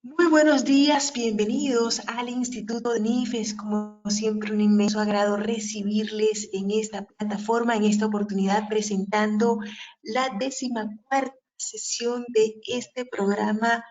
Muy buenos días, bienvenidos al Instituto de NIF. Es como siempre un inmenso agrado recibirles en esta plataforma, en esta oportunidad presentando la 14ª sesión de este programa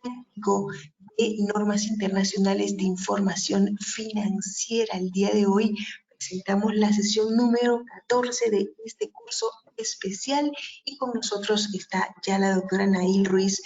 práctico de normas internacionales de información financiera. El día de hoy presentamos la sesión número 14 de este curso especial y con nosotros está ya la doctora Nail Ruiz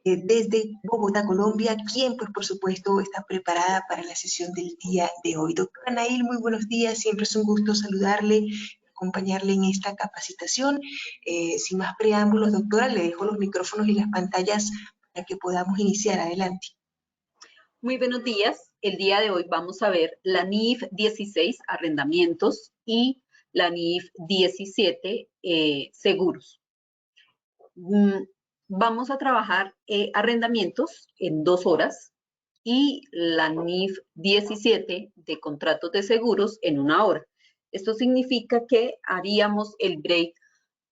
desde Bogotá, Colombia, quien pues por supuesto está preparada para la sesión del día de hoy. Doctora Nail, muy buenos días, siempre es un gusto saludarle, acompañarle en esta capacitación. Sin más preámbulos, doctora, le dejo los micrófonos y las pantallas para que podamos iniciar. Adelante. Muy buenos días. El día de hoy vamos a ver la NIF 16, arrendamientos, y la NIF 17, seguros. Vamos a trabajar arrendamientos en 2 horas y la NIF 17 de contratos de seguros en 1 hora. Esto significa que haríamos el break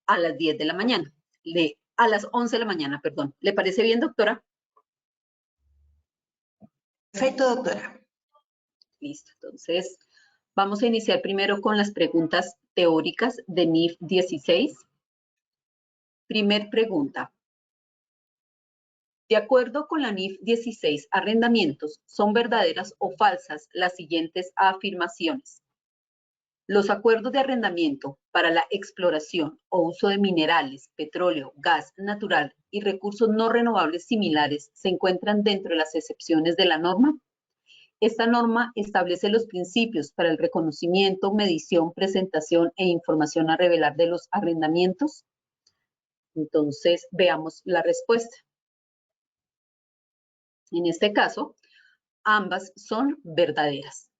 a las 10 de la mañana, a las 11 de la mañana, perdón. ¿Le parece bien, doctora? Perfecto, doctora. Listo, entonces vamos a iniciar primero con las preguntas teóricas de NIF 16. Primer pregunta. De acuerdo con la NIF 16, arrendamientos, ¿son verdaderas o falsas las siguientes afirmaciones? Los acuerdos de arrendamiento para la exploración o uso de minerales, petróleo, gas natural y recursos no renovables similares se encuentran dentro de las excepciones de la norma. Esta norma establece los principios para el reconocimiento, medición, presentación e información a revelar de los arrendamientos. Entonces, veamos la respuesta. En este caso, ambas son verdaderas.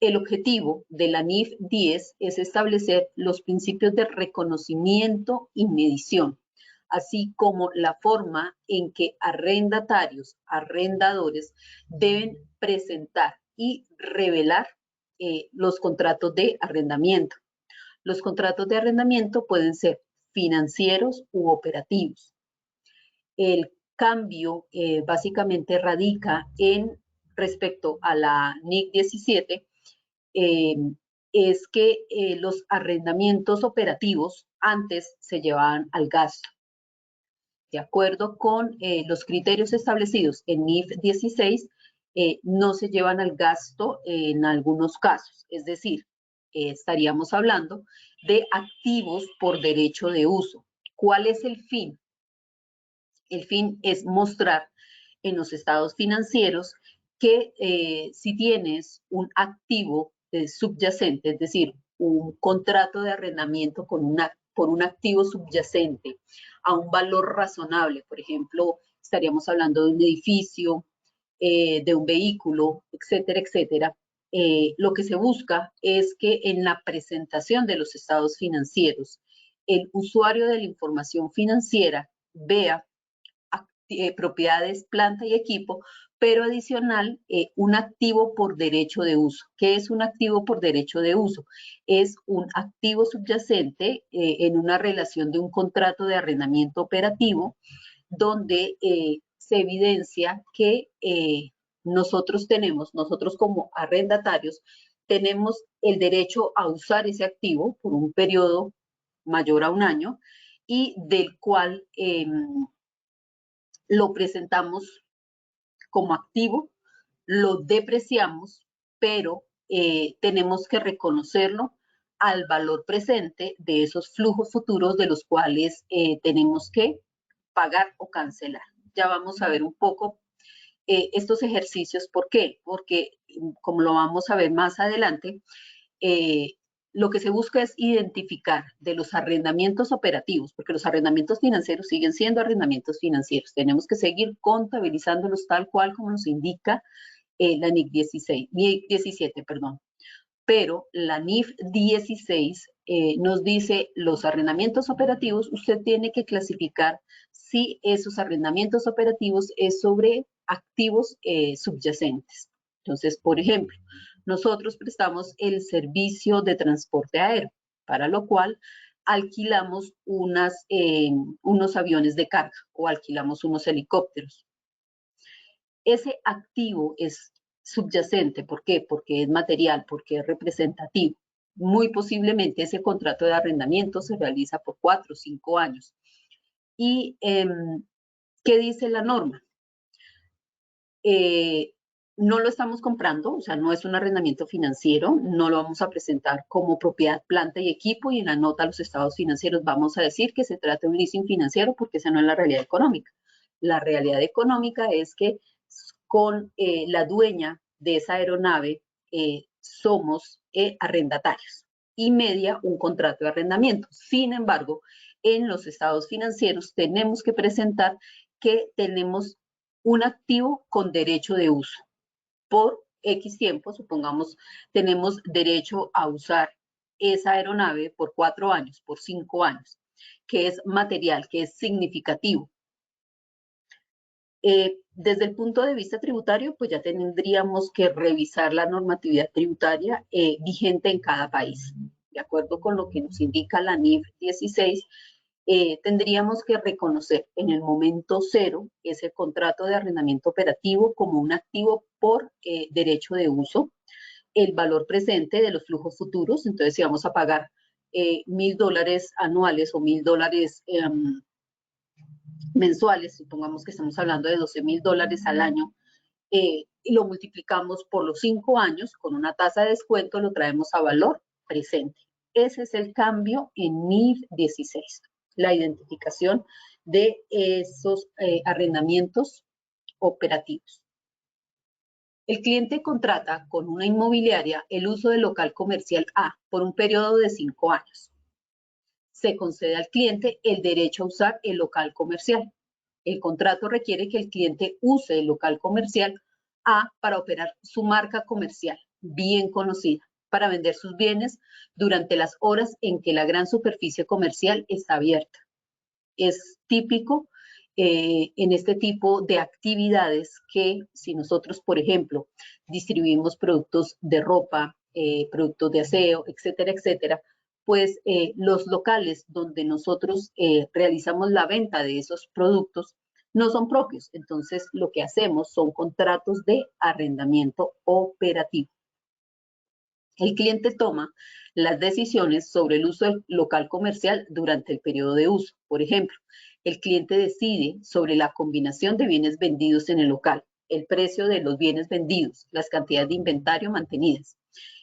El objetivo de la NIF 10 es establecer los principios de reconocimiento y medición, así como la forma en que arrendatarios, arrendadores deben presentar y revelar los contratos de arrendamiento. Los contratos de arrendamiento pueden ser financieros u operativos. El cambio básicamente radica en respecto a la NIC 17, es que los arrendamientos operativos antes se llevaban al gasto. De acuerdo con los criterios establecidos en NIF 16, no se llevan al gasto en algunos casos. Es decir, estaríamos hablando de activos por derecho de uso. ¿Cuál es el fin? El fin es mostrar en los estados financieros que si tienes un activo subyacente, es decir, un contrato de arrendamiento por un activo subyacente a un valor razonable, por ejemplo, estaríamos hablando de un edificio, de un vehículo, etcétera, etcétera. Lo que se busca es que en la presentación de los estados financieros, el usuario de la información financiera vea propiedades, planta y equipo, pero adicional un activo por derecho de uso. ¿Qué es un activo por derecho de uso? Es un activo subyacente en una relación de un contrato de arrendamiento operativo donde se evidencia que nosotros como arrendatarios, tenemos el derecho a usar ese activo por un periodo mayor a 1 año y del cual lo presentamos como activo, lo depreciamos, pero tenemos que reconocerlo al valor presente de esos flujos futuros de los cuales tenemos que pagar o cancelar. Ya vamos a ver un poco estos ejercicios. ¿Por qué? Porque, como lo vamos a ver más adelante, lo que se busca es identificar de los arrendamientos operativos, porque los arrendamientos financieros siguen siendo arrendamientos financieros. Tenemos que seguir contabilizándolos tal cual como nos indica la NIC 17, perdón. Pero la NIF 16 nos dice los arrendamientos operativos, usted tiene que clasificar si esos arrendamientos operativos es sobre activos subyacentes. Entonces, por ejemplo, nosotros prestamos el servicio de transporte aéreo, para lo cual alquilamos unos aviones de carga o alquilamos unos helicópteros. Ese activo es subyacente. ¿Por qué? Porque es material, porque es representativo. Muy posiblemente ese contrato de arrendamiento se realiza por 4 o 5 años. ¿Y qué dice la norma? No lo estamos comprando, o sea, no es un arrendamiento financiero, no lo vamos a presentar como propiedad, planta y equipo, y en la nota a los estados financieros vamos a decir que se trata de un leasing financiero porque esa no es la realidad económica. La realidad económica es que con la dueña de esa aeronave somos arrendatarios y media un contrato de arrendamiento. Sin embargo, en los estados financieros tenemos que presentar que tenemos un activo con derecho de uso. Por X tiempo, supongamos, tenemos derecho a usar esa aeronave por 4 años, por 5 años, que es material, que es significativo. Desde el punto de vista tributario, pues ya tendríamos que revisar la normatividad tributaria vigente en cada país. De acuerdo con lo que nos indica la NIF 16, tendríamos que reconocer en el momento cero ese contrato de arrendamiento operativo como un activo por derecho de uso, el valor presente de los flujos futuros. Entonces, si vamos a pagar $1,000 anuales o $1,000 mensuales, supongamos que estamos hablando de $12,000 al año, y lo multiplicamos por los 5 años con una tasa de descuento, lo traemos a valor presente. Ese es el cambio en NIF 16, la identificación de esos arrendamientos operativos. El cliente contrata con una inmobiliaria el uso del local comercial A por un periodo de 5 años. Se concede al cliente el derecho a usar el local comercial. El contrato requiere que el cliente use el local comercial A para operar su marca comercial, bien conocida, para vender sus bienes durante las horas en que la gran superficie comercial está abierta. Es típico en este tipo de actividades que si nosotros, por ejemplo, distribuimos productos de ropa, productos de aseo, etcétera, etcétera, pues los locales donde nosotros realizamos la venta de esos productos no son propios. Entonces, lo que hacemos son contratos de arrendamiento operativo. El cliente toma las decisiones sobre el uso del local comercial durante el periodo de uso. Por ejemplo, el cliente decide sobre la combinación de bienes vendidos en el local, el precio de los bienes vendidos, las cantidades de inventario mantenidas.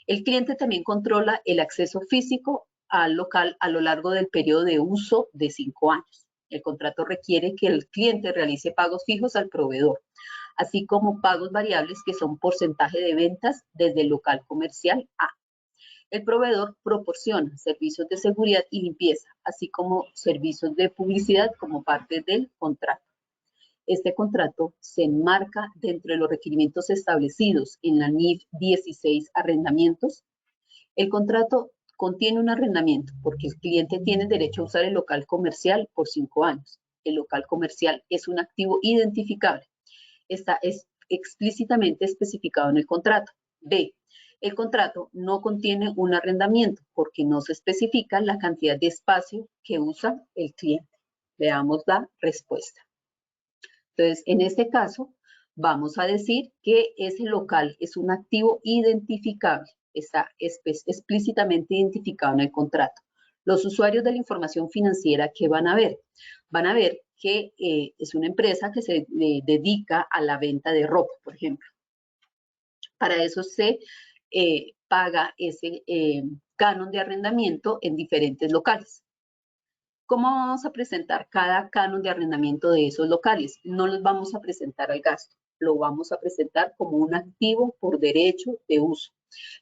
El cliente también controla el acceso físico al local a lo largo del periodo de uso de 5 años. El contrato requiere que el cliente realice pagos fijos al proveedor, así como pagos variables que son porcentaje de ventas desde el local comercial A. El proveedor proporciona servicios de seguridad y limpieza, así como servicios de publicidad como parte del contrato. Este contrato se enmarca dentro de los requerimientos establecidos en la NIF 16 arrendamientos. El contrato contiene un arrendamiento porque el cliente tiene derecho a usar el local comercial por 5 años. El local comercial es un activo identificable. Está explícitamente especificado en el contrato. B. El contrato no contiene un arrendamiento porque no se especifica la cantidad de espacio que usa el cliente. Veamos la respuesta. Entonces, en este caso, vamos a decir que ese local es un activo identificable, está explícitamente identificado en el contrato. Los usuarios de la información financiera, ¿qué van a ver? Van a ver que es una empresa que se dedica a la venta de ropa, por ejemplo. Para eso se paga ese canon de arrendamiento en diferentes locales. ¿Cómo vamos a presentar cada canon de arrendamiento de esos locales? No los vamos a presentar al gasto, lo vamos a presentar como un activo por derecho de uso.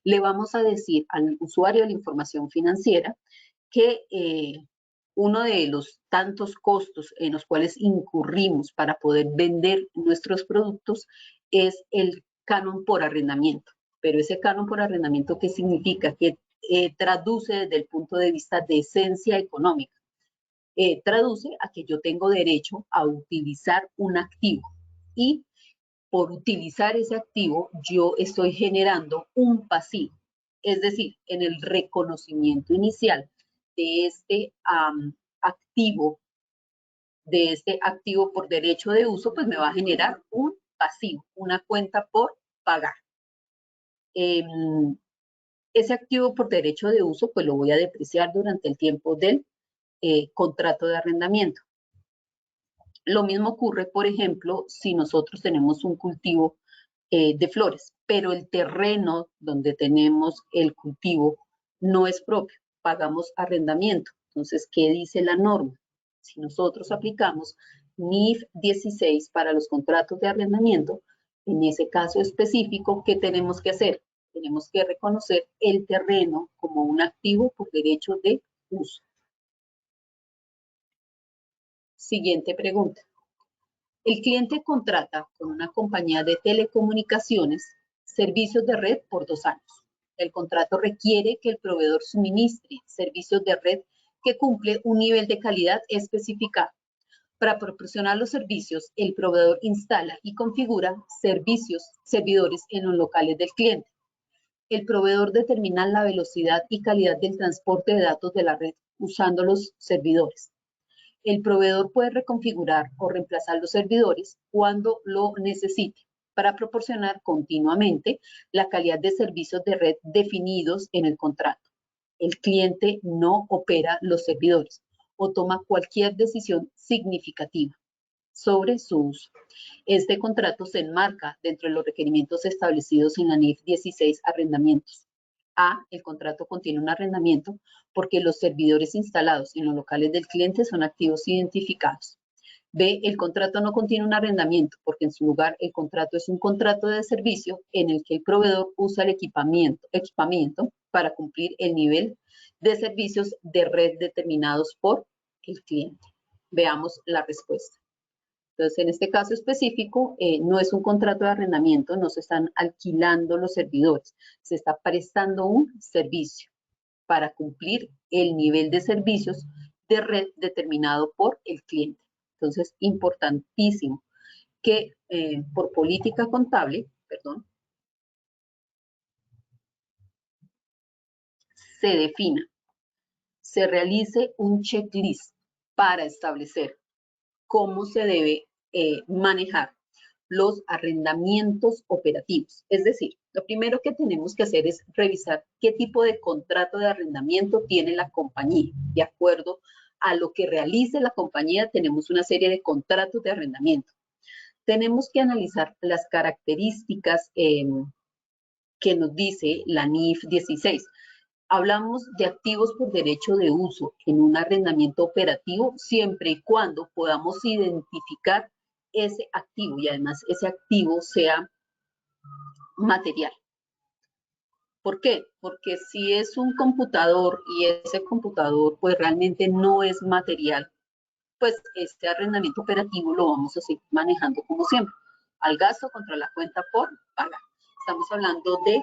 Le vamos a decir al usuario de la información financiera que uno de los tantos costos en los cuales incurrimos para poder vender nuestros productos es el canon por arrendamiento. Pero ese canon por arrendamiento, ¿qué significa? Que traduce desde el punto de vista de esencia económica. Traduce a que yo tengo derecho a utilizar un activo y por utilizar ese activo yo estoy generando un pasivo. Es decir, en el reconocimiento inicial de este activo por derecho de uso, pues me va a generar un pasivo, una cuenta por pagar. Ese activo por derecho de uso, pues lo voy a depreciar durante el tiempo del contrato de arrendamiento. Lo mismo ocurre, por ejemplo, si nosotros tenemos un cultivo de flores, pero el terreno donde tenemos el cultivo no es propio, pagamos arrendamiento. Entonces, ¿qué dice la norma? Si nosotros aplicamos NIF 16 para los contratos de arrendamiento, en ese caso específico, ¿qué tenemos que hacer? Tenemos que reconocer el terreno como un activo por derecho de uso. Siguiente pregunta. El cliente contrata con una compañía de telecomunicaciones servicios de red por 2 años. El contrato requiere que el proveedor suministre servicios de red que cumple un nivel de calidad especificado. Para proporcionar los servicios, el proveedor instala y configura servidores en los locales del cliente. El proveedor determina la velocidad y calidad del transporte de datos de la red usando los servidores. El proveedor puede reconfigurar o reemplazar los servidores cuando lo necesite para proporcionar continuamente la calidad de servicios de red definidos en el contrato. El cliente no opera los servidores o toma cualquier decisión significativa sobre su uso. Este contrato se enmarca dentro de los requerimientos establecidos en la NIF 16 arrendamientos. A, el contrato contiene un arrendamiento porque los servidores instalados en los locales del cliente son activos identificados. B, el contrato no contiene un arrendamiento porque en su lugar el contrato es un contrato de servicio en el que el proveedor usa el equipamiento para cumplir el nivel de servicios de red determinados por el cliente. Veamos la respuesta. Entonces, en este caso específico, no es un contrato de arrendamiento, no se están alquilando los servidores, se está prestando un servicio para cumplir el nivel de servicios de red determinado por el cliente. Entonces, importantísimo que por política contable, se defina, se realice un checklist para establecer cómo se debe manejar los arrendamientos operativos. Es decir, lo primero que tenemos que hacer es revisar qué tipo de contrato de arrendamiento tiene la compañía. De acuerdo a lo que realice la compañía, tenemos una serie de contratos de arrendamiento. Tenemos que analizar las características que nos dice la NIF 16. Hablamos de activos por derecho de uso en un arrendamiento operativo siempre y cuando podamos identificar ese activo y además ese activo sea material. ¿Por qué? Porque si es un computador y ese computador pues realmente no es material, pues este arrendamiento operativo lo vamos a seguir manejando como siempre, al gasto contra la cuenta por pagar. Estamos hablando de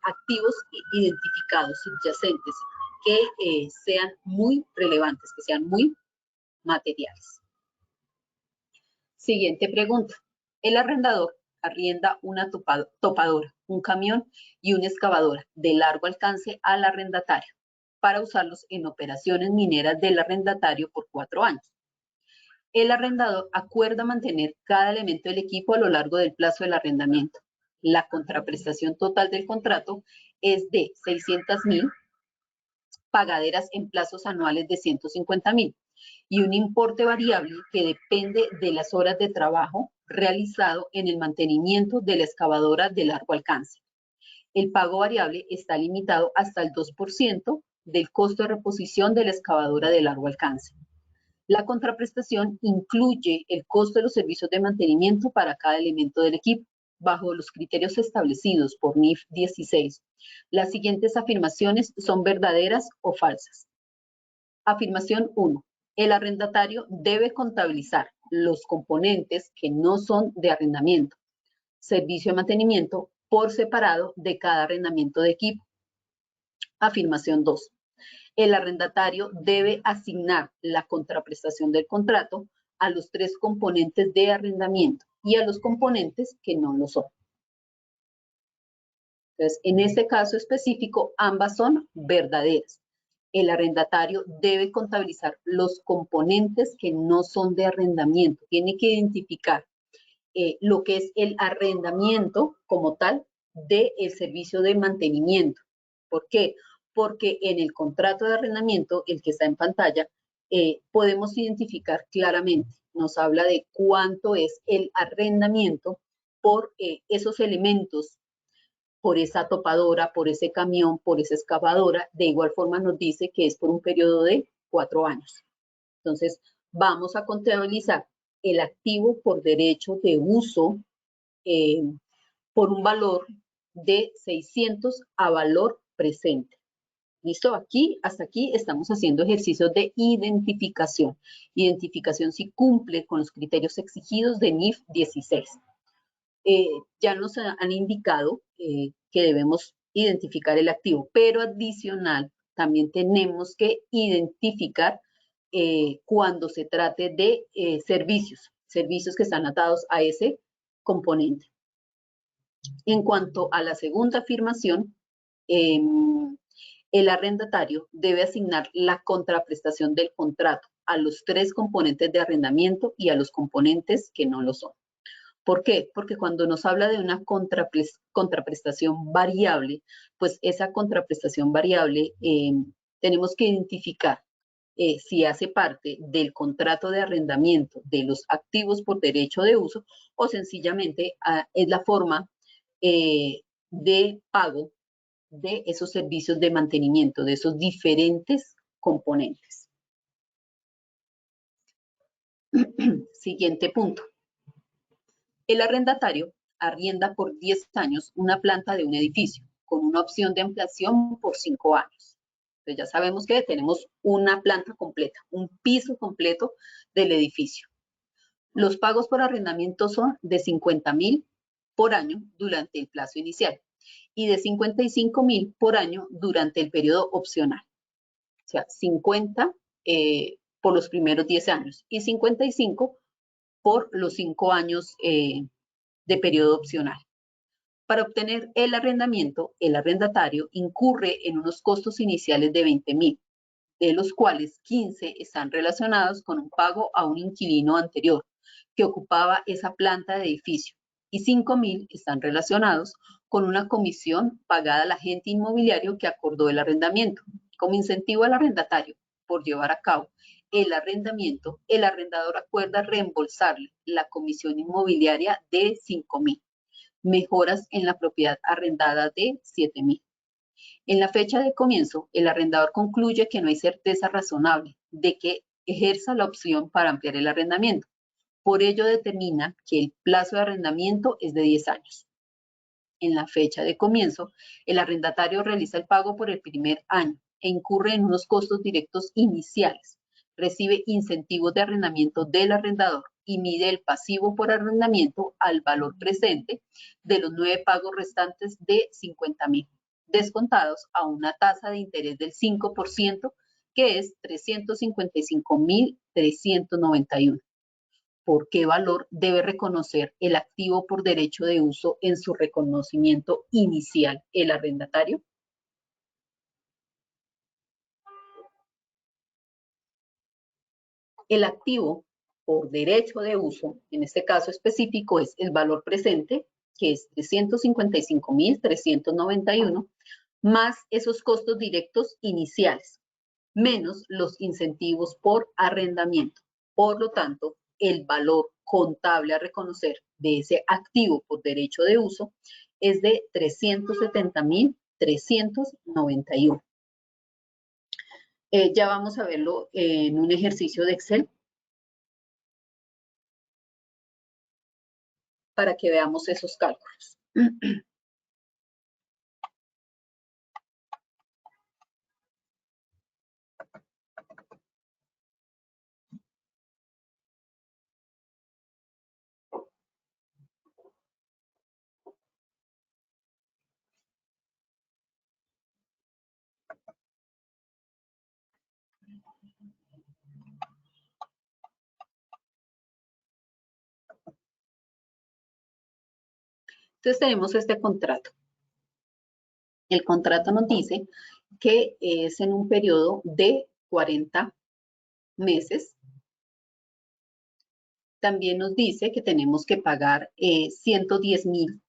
activos identificados, subyacentes, que sean muy relevantes, que sean muy materiales. Siguiente pregunta. El arrendador arrienda una topadora, un camión y una excavadora de largo alcance al arrendatario para usarlos en operaciones mineras del arrendatario por 4 años. El arrendador acuerda mantener cada elemento del equipo a lo largo del plazo del arrendamiento. La contraprestación total del contrato es de 600.000, pagaderas en plazos anuales de 150.000 y un importe variable que depende de las horas de trabajo realizado en el mantenimiento de la excavadora de largo alcance. El pago variable está limitado hasta el 2% del costo de reposición de la excavadora de largo alcance. La contraprestación incluye el costo de los servicios de mantenimiento para cada elemento del equipo, bajo los criterios establecidos por NIF 16. Las siguientes afirmaciones son verdaderas o falsas. Afirmación 1. El arrendatario debe contabilizar los componentes que no son de arrendamiento, servicio de mantenimiento, por separado de cada arrendamiento de equipo. Afirmación 2. El arrendatario debe asignar la contraprestación del contrato a los 3 componentes de arrendamiento y a los componentes que no lo son. Entonces, en este caso específico, ambas son verdaderas. El arrendatario debe contabilizar los componentes que no son de arrendamiento. Tiene que identificar lo que es el arrendamiento como tal del servicio de mantenimiento. ¿Por qué? Porque en el contrato de arrendamiento, el que está en pantalla, podemos identificar claramente, nos habla de cuánto es el arrendamiento por esos elementos, por esa topadora, por ese camión, por esa excavadora. De igual forma nos dice que es por un periodo de 4 años. Entonces, vamos a contabilizar el activo por derecho de uso por un valor de 600 a valor presente. ¿Listo? Aquí, hasta aquí estamos haciendo ejercicios de identificación. Identificación si cumple con los criterios exigidos de NIF 16. Ya nos han indicado que debemos identificar el activo, pero adicional también tenemos que identificar cuando se trate de servicios que están atados a ese componente. En cuanto a la segunda afirmación, el arrendatario debe asignar la contraprestación del contrato a los 3 componentes de arrendamiento y a los componentes que no lo son. ¿Por qué? Porque cuando nos habla de una contraprestación variable, pues esa contraprestación variable tenemos que identificar si hace parte del contrato de arrendamiento de los activos por derecho de uso o sencillamente es la forma de pago de esos servicios de mantenimiento, de esos diferentes componentes. Siguiente punto. El arrendatario arrienda por 10 años una planta de un edificio con una opción de ampliación por 5 años. Entonces ya sabemos que tenemos una planta completa, un piso completo del edificio. Los pagos por arrendamiento son de 50.000 por año durante el plazo inicial y de 55.000 por año durante el periodo opcional. O sea, 50 por los primeros 10 años y 55 por los 5 años de periodo opcional. Para obtener el arrendamiento, el arrendatario incurre en unos costos iniciales de 20.000, de los cuales 15 están relacionados con un pago a un inquilino anterior que ocupaba esa planta de edificio y 5.000 están relacionados con una comisión pagada al agente inmobiliario que acordó el arrendamiento. Como incentivo al arrendatario por llevar a cabo el arrendamiento, el arrendador acuerda reembolsarle la comisión inmobiliaria de 5.000, mejoras en la propiedad arrendada de 7.000. En la fecha de comienzo, el arrendador concluye que no hay certeza razonable de que ejerza la opción para ampliar el arrendamiento. Por ello determina que el plazo de arrendamiento es de 10 años. En la fecha de comienzo, el arrendatario realiza el pago por el primer año e incurre en unos costos directos iniciales. Recibe incentivos de arrendamiento del arrendador y mide el pasivo por arrendamiento al valor presente de los 9 pagos restantes de 50.000, descontados a una tasa de interés del 5%, que es 355.391. ¿Por qué valor debe reconocer el activo por derecho de uso en su reconocimiento inicial el arrendatario? El activo por derecho de uso, en este caso específico, es el valor presente, que es 355.391, más esos costos directos iniciales, menos los incentivos por arrendamiento. Por lo tanto, el valor contable a reconocer de ese activo por derecho de uso es de 370.391. Ya vamos a verlo en un ejercicio de Excel para que veamos esos cálculos. Entonces tenemos este contrato. El contrato nos dice que es en un periodo de 40 meses también nos dice que tenemos que pagar 110.000